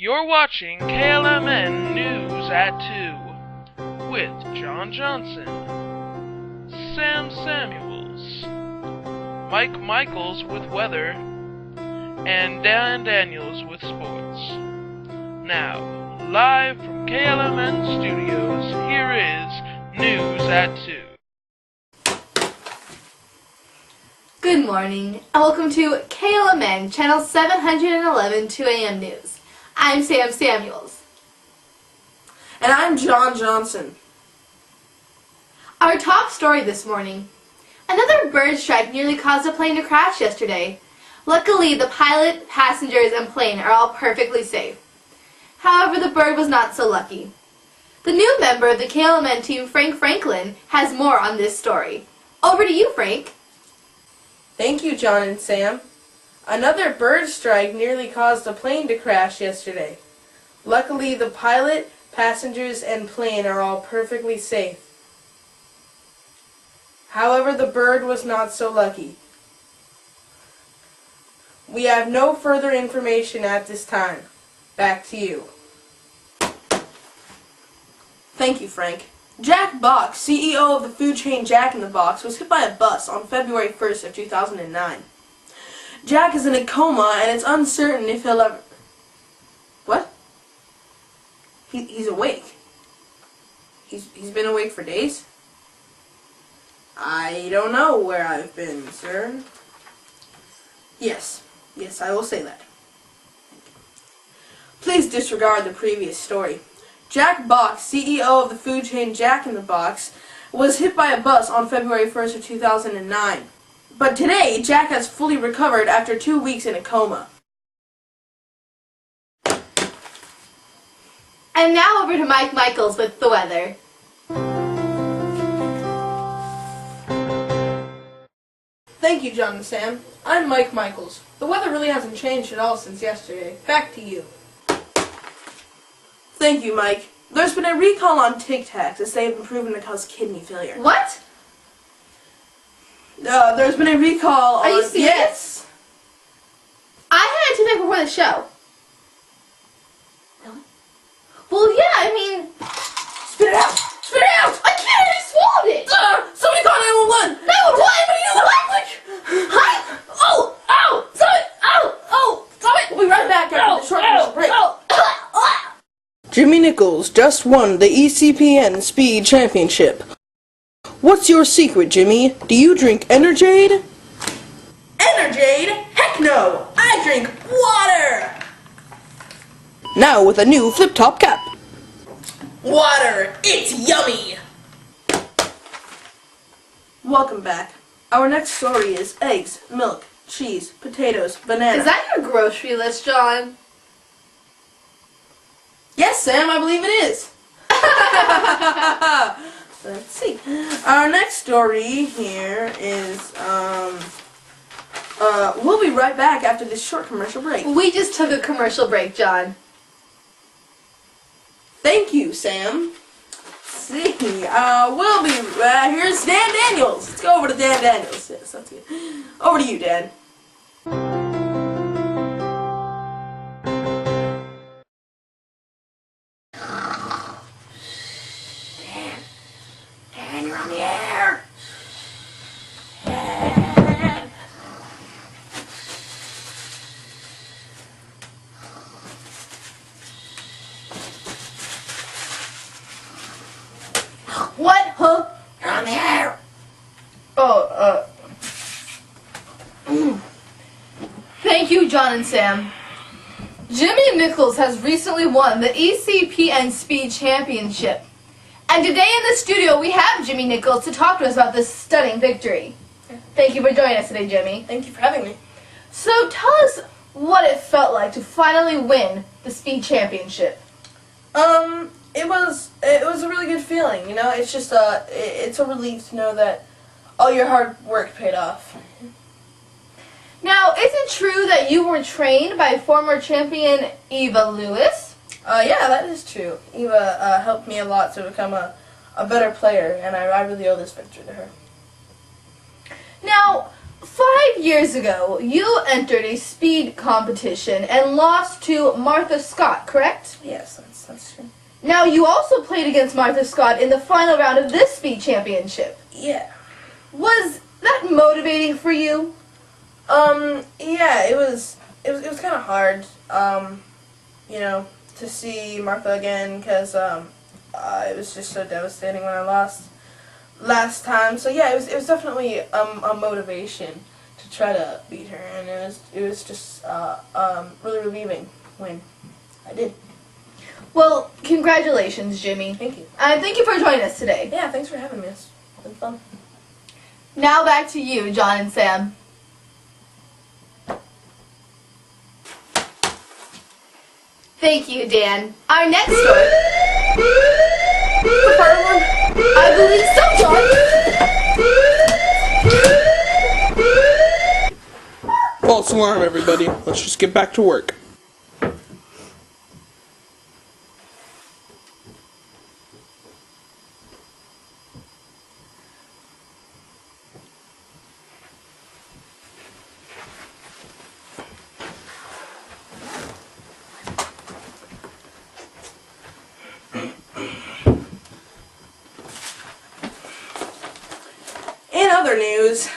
You're watching KLMN News at 2 with John Johnson, Sam Samuels, Mike Michaels with weather, and Dan Daniels with sports. Now, live from KLMN Studios, here is News at 2. Good morning, and welcome to KLMN, Channel 711 2 a.m. News. I'm Sam Samuels. And I'm John Johnson. Our top story this morning. Another bird strike nearly caused a plane to crash yesterday. Luckily, the pilot, passengers, and plane are all perfectly safe. However, the bird was not so lucky. The new member of the KLMN team, Frank Franklin, has more on this story. Over to you, Frank. Thank you, John and Sam. Another bird strike nearly caused a plane to crash yesterday. Luckily, the pilot, passengers, and plane are all perfectly safe. However, the bird was not so lucky. We have no further information at this time. Back to you. Thank you, Frank. Jack Box, CEO of the food chain Jack in the Box, was hit by a bus on February 1st of 2009. Jack is in a coma, and it's uncertain if he'll ever... What? He's awake. He's been awake for days? I don't know where I've been, sir. Yes, I will say that. Please disregard the previous story. Jack Box, CEO of the food chain Jack in the Box, was hit by a bus on February 1st of 2009. But today, Jack has fully recovered after 2 weeks in a coma. And now over to Mike Michaels with the weather. Thank you, John and Sam. I'm Mike Michaels. The weather really hasn't changed at all since yesterday. Back to you. Thank you, Mike. There's been a recall on tic-tacs as they have been proven to cause kidney failure. What? There's been a recall on... Are you serious? Yes. I had a tic-tac before the show. Really? Well, yeah, I mean... Spit it out! Spit it out! I can't! I swallowed it! Somebody call 911! 911! What are you doing? Hi! Oh! Ow! Stop it! Ow! Oh! Stop it! We'll be right back after the short commercial break. Oh! Jimmy Nichols just won the ECPN Speed Championship. What's your secret, Jimmy? Do you drink Energade? Energade? Heck no! I drink water! Now with a new flip-top cap. Water! It's yummy! Welcome back. Our next story is eggs, milk, cheese, potatoes, banana. Is that your grocery list, John? Yes, Sam, I believe it is. Let's see. Our next story here is, we'll be right back after this short commercial break. We just took a commercial break, John. Thank you, Sam. Let's see, we'll be, here's Dan Daniels. Let's go over to Dan Daniels. Yes, that's good. Over to you, Dan. Dan, you're on the air. Dan. What? Huh? You're on the air. Thank you, John and Sam. Jimmy Nichols has recently won the ECPN Speed Championship. And today in the studio we have Jimmy Nichols to talk to us about this stunning victory. Thank you for joining us today, Jimmy. Thank you for having me. So tell us what it felt like to finally win the Speed Championship. It was a really good feeling, you know. It's just it's a relief to know that all your hard work paid off. Now, is it true that you were trained by former champion Eva Lewis? Yeah, that is true. Eva helped me a lot to become a better player, and I really owe this victory to her. Now, 5 years ago, you entered a speed competition and lost to Martha Scott, correct? Yes, that's true. Now, you also played against Martha Scott in the final round of this speed championship. Yeah. Was that motivating for you? Yeah, it was kind of hard, to see Martha again, because, it was just so devastating when I lost last time. So yeah, it was definitely a motivation to try to beat her, and it was just really relieving when I did. Well, congratulations, Jimmy. Thank you. And thank you for joining us today. Yeah, thanks for having me. It's been fun. Now back to you, John and Sam. Thank you, Dan. Our next story. The final one? I believe so, John. False alarm, everybody. Let's just get back to work. In other news,